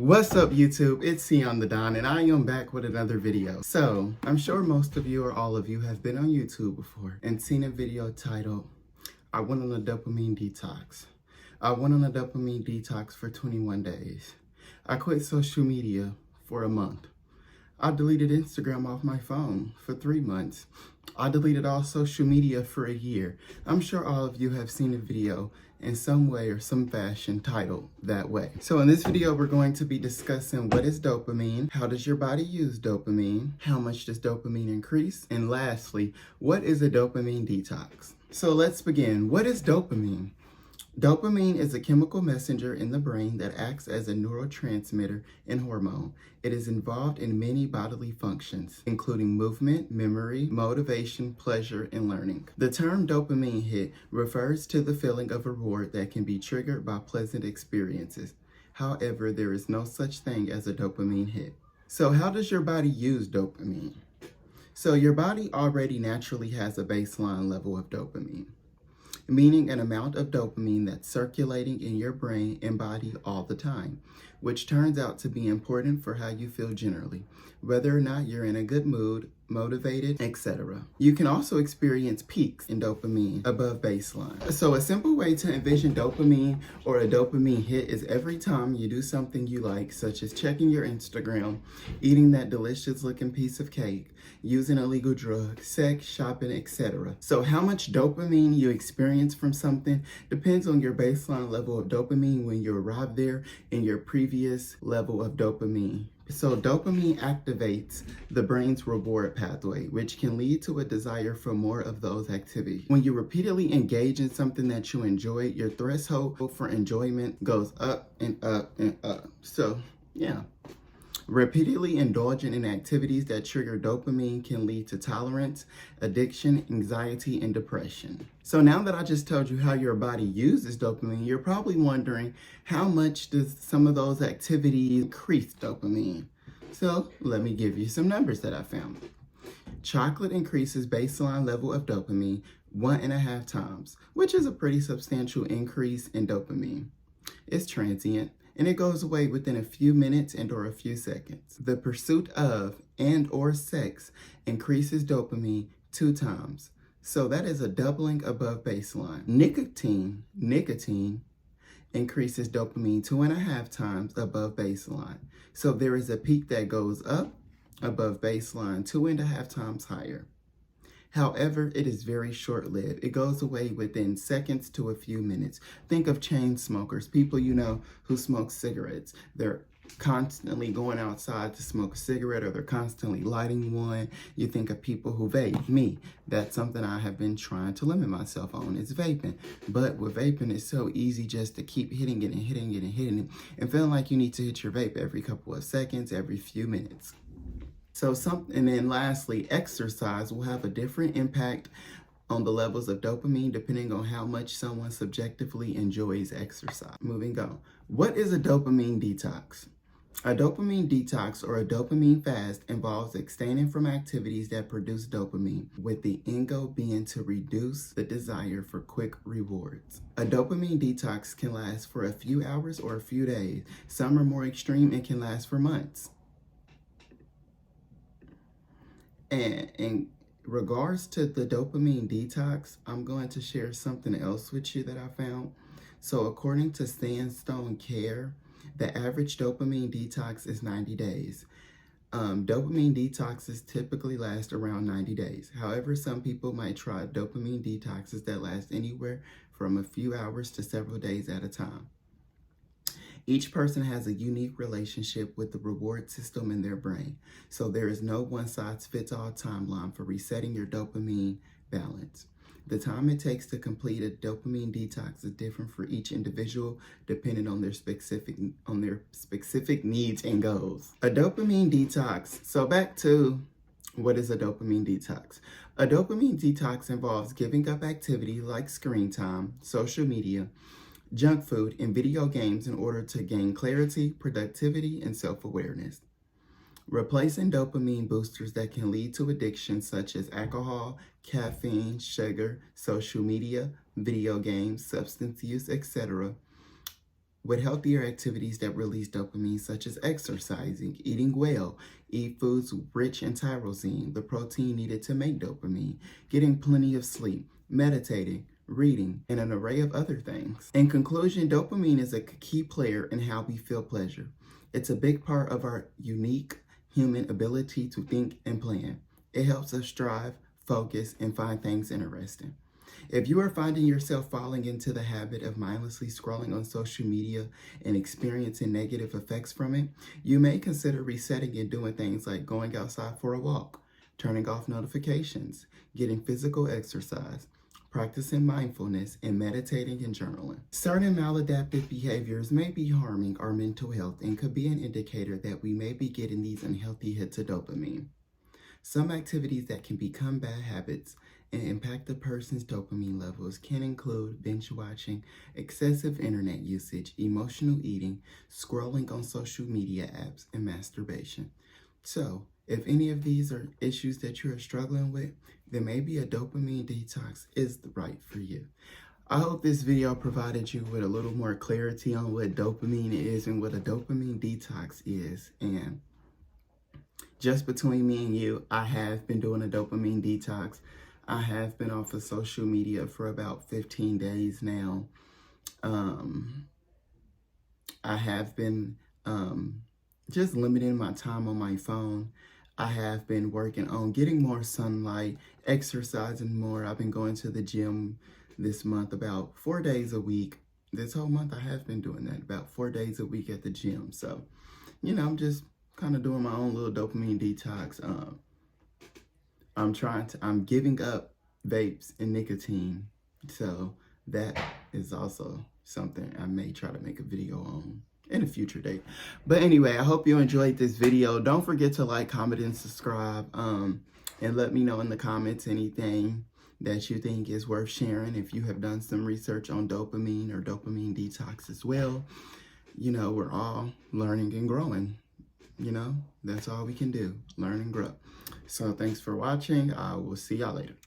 What's up YouTube? It's Sion the Don and I am back with another video. So, I'm sure most of you or all of you have been on YouTube before and seen a video titled, I went on a dopamine detox. I went on a dopamine detox for 21 days. I quit social media for a month. I deleted Instagram off my phone for 3 months. I deleted all social media for a year. I'm sure all of you have seen a video in some way or some fashion titled that way. So in this video, we're going to be discussing what is dopamine, how does your body use dopamine, how much does dopamine increase, and lastly, what is a dopamine detox? So let's begin. What is dopamine? Dopamine is a chemical messenger in the brain that acts as a neurotransmitter and hormone. It is involved in many bodily functions, including movement, memory, motivation, pleasure, and learning. The term dopamine hit refers to the feeling of reward that can be triggered by pleasant experiences. However, there is no such thing as a dopamine hit. So how does your body use dopamine? So your body already naturally has a baseline level of dopamine, meaning an amount of dopamine that's circulating in your brain and body all the time, which turns out to be important for how you feel generally, whether or not you're in a good mood, motivated, etc. You can also experience peaks in dopamine above baseline. So a simple way to envision dopamine or a dopamine hit is every time you do something you like, such as checking your Instagram, eating that delicious looking piece of cake, using illegal drugs, sex, shopping, etc. So how much dopamine you experience from something depends on your baseline level of dopamine when you arrive there and your previous level of dopamine. So dopamine activates the brain's reward pathway, which can lead to a desire for more of those activities. When you repeatedly engage in something that you enjoy, your threshold for enjoyment goes up and up and up. So, yeah. Repeatedly indulging in activities that trigger dopamine can lead to tolerance, addiction, anxiety, and depression. So now that I just told you how your body uses dopamine, you're probably wondering how much does some of those activities increase dopamine? So let me give you some numbers that I found. Chocolate increases baseline level of dopamine 1.5 times, which is a pretty substantial increase in dopamine. It's transient, and it goes away within a few minutes and or a few seconds. The pursuit of and or sex increases dopamine 2 times. So that is a doubling above baseline. Nicotine increases dopamine 2.5 times above baseline. So there is a peak that goes up above baseline 2.5 times higher. However, it is very short-lived. It goes away within seconds to a few minutes. Think of chain smokers, people you know who smoke cigarettes. They're constantly going outside to smoke a cigarette or they're constantly lighting one. You think of people who vape. Me, that's something I have been trying to limit myself on, is vaping. But with vaping, it's so easy just to keep hitting it and hitting it and hitting it and feeling like you need to hit your vape every couple of seconds, every few minutes. And then lastly, exercise will have a different impact on the levels of dopamine depending on how much someone subjectively enjoys exercise. Moving on. What is a dopamine detox? A dopamine detox or a dopamine fast involves abstaining from activities that produce dopamine, with the end goal being to reduce the desire for quick rewards. A dopamine detox can last for a few hours or a few days. Some are more extreme and can last for months. And in regards to the dopamine detox, I'm going to share something else with you that I found. So according to Sandstone Care, the average dopamine detox is 90 days. Dopamine detoxes typically last around 90 days. However, some people might try dopamine detoxes that last anywhere from a few hours to several days at a time. Each person has a unique relationship with the reward system in their brain, so there is no one-size-fits-all timeline for resetting your dopamine balance. The time it takes to complete a dopamine detox is different for each individual, depending on their specific needs and goals. A dopamine detox. So back to what is a dopamine detox? A dopamine detox involves giving up activity like screen time, social media, junk food, and video games in order to gain clarity, productivity, and self-awareness. Replacing dopamine boosters that can lead to addiction such as alcohol, caffeine, sugar, social media, video games, substance use, etc. with healthier activities that release dopamine, such as exercising, eating well, eat foods rich in tyrosine, the protein needed to make dopamine, getting plenty of sleep, meditating, reading, and an array of other things. In conclusion, dopamine is a key player in how we feel pleasure. It's a big part of our unique human ability to think and plan. It helps us strive, focus, and find things interesting. If you are finding yourself falling into the habit of mindlessly scrolling on social media and experiencing negative effects from it, you may consider resetting and doing things like going outside for a walk, turning off notifications, getting physical exercise, practicing mindfulness, and meditating and journaling. Certain maladaptive behaviors may be harming our mental health and could be an indicator that we may be getting these unhealthy hits of dopamine. Some activities that can become bad habits and impact a person's dopamine levels can include binge watching, excessive internet usage, emotional eating, scrolling on social media apps, and masturbation. So, if any of these are issues that you are struggling with, then maybe a dopamine detox is right for you. I hope this video provided you with a little more clarity on what dopamine is and what a dopamine detox is. And just between me and you, I have been doing a dopamine detox. I have been off of social media for about 15 days now. I have been just limiting my time on my phone. I have been working on getting more sunlight, exercising more. I've been going to the gym this month about 4 days a week. This whole month I have been doing that, about 4 days a week at the gym. So, I'm just kind of doing my own little dopamine detox. I'm giving up vapes and nicotine. So that is also something I may try to make a video on in a future date. But anyway, I hope you enjoyed this video. Don't forget to like, comment, and subscribe. And let me know in the comments anything that you think is worth sharing. If you have done some research on dopamine or dopamine detox as well, we're all learning and growing. That's all we can do, learn and grow. So thanks for watching. I will see y'all later.